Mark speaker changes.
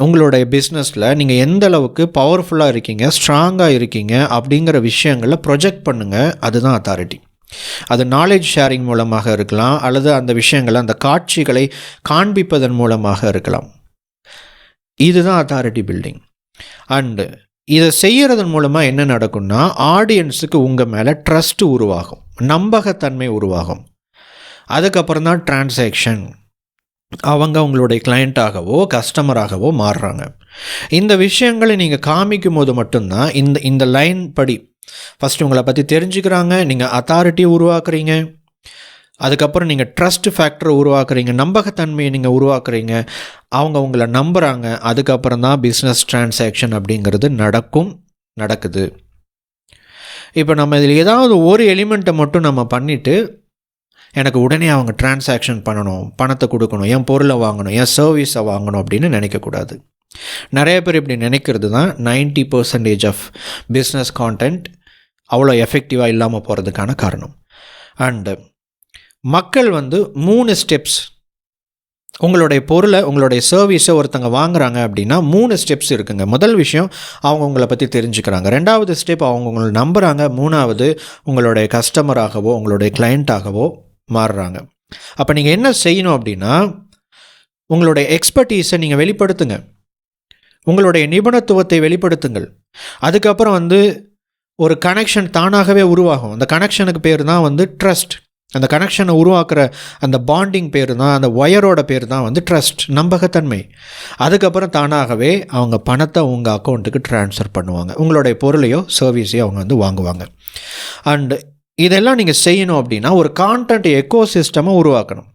Speaker 1: உங்களுடைய பிஸ்னஸில் நீங்கள் எந்த அளவுக்கு பவர்ஃபுல்லாக இருக்கீங்க, ஸ்ட்ராங்காக இருக்கீங்க அப்படிங்கிற விஷயங்களை ப்ரொஜெக்ட் பண்ணுங்கள். அதுதான் அத்தாரிட்டி. அது நாலேஜ் ஷேரிங் மூலமாக இருக்கலாம், அல்லது அந்த விஷயங்களை, அந்த காட்சிகளை காண்பிப்பதன் மூலமாக இருக்கலாம். இதுதான் அத்தாரிட்டி பில்டிங். அண்டு இதை செய்கிறதன் மூலமாக என்ன நடக்கும்னா, ஆடியன்ஸுக்கு உங்கள் மேலே ட்ரஸ்ட் உருவாகும், நம்பகத்தன்மை உருவாகும். அதுக்கப்புறம் தான் டிரான்சாக்ஷன், அவங்க உங்களுடைய கிளையண்ட்டாகவோ கஸ்டமராகவோ மாறுறாங்க. இந்த விஷயங்களை நீங்கள் காமிக்கும் போது மட்டும்தான் இந்த லைன் படி ஃபஸ்ட்டு உங்களை பற்றி தெரிஞ்சுக்கிறாங்க, நீங்கள் அத்தாரிட்டி உருவாக்குறீங்க, அதுக்கப்புறம் நீங்கள் ட்ரஸ்ட் ஃபேக்டரை உருவாக்குறீங்க, நம்பகத்தன்மையை நீங்கள் உருவாக்குறீங்க, அவங்க உங்களை நம்புகிறாங்க. அதுக்கப்புறம் தான் பிஸ்னஸ் டிரான்சாக்ஷன் அப்படிங்கிறது நடக்குது. இப்போ நம்ம இதில் ஏதாவது ஒரு எலிமெண்ட்டை மட்டும் நம்ம பண்ணிவிட்டு எனக்கு உடனே அவங்க டிரான்சாக்ஷன் பண்ணணும், பணத்தை கொடுக்கணும், என் பொருளை வாங்கணும், என் சர்வீஸை வாங்கணும் அப்படின்னு நினைக்கக்கூடாது. நிறைய பேர் இப்படி நினைக்கிறது தான் 90% ஆஃப் பிஸ்னஸ் கான்டென்ட் அவ்வளோ எஃபெக்டிவாக இல்லாமல் போகிறதுக்கான காரணம். அண்டு மக்கள் 3 ஸ்டெப்ஸ், உங்களுடைய பொருளை, உங்களுடைய சர்வீஸை ஒருத்தங்க வாங்குறாங்க அப்படின்னா 3 ஸ்டெப்ஸ் இருக்குங்க. முதல் விஷயம், அவங்க உங்களை பற்றி தெரிஞ்சுக்கிறாங்க. 2வது ஸ்டெப், அவங்க உங்களை நம்புகிறாங்க. 3வது, உங்களுடைய கஸ்டமராகவோ உங்களுடைய கிளையண்ட்டாகவோ மாறுறாங்க. அப்போ நீங்கள் என்ன செய்யணும் அப்படின்னா, உங்களுடைய எக்ஸ்பர்டீஸை நீங்கள் வெளிப்படுத்துங்க, உங்களுடைய நிபுணத்துவத்தை வெளிப்படுத்துங்கள். அதுக்கப்புறம் ஒரு கனெக்ஷன் தானாகவே உருவாகும். அந்த கனெக்ஷனுக்கு பேர் தான் ட்ரஸ்ட். அந்த கனெக்ஷனை உருவாக்குற அந்த பாண்டிங் பேர் தான், அந்த ஒயரோட பேர் தான் ட்ரஸ்ட், நம்பகத்தன்மை. அதுக்கப்புறம் தானாகவே அவங்க பணத்தை உங்கள் அக்கௌண்ட்டுக்கு ட்ரான்ஸ்ஃபர் பண்ணுவாங்க, உங்களுடைய பொருளையோ சர்வீஸையோ அவங்க வாங்குவாங்க. அண்டு இதெல்லாம் நீங்கள் செய்யணும் அப்படின்னா ஒரு கான்டென்ட் எக்கோ சிஸ்டமை உருவாக்கணும்.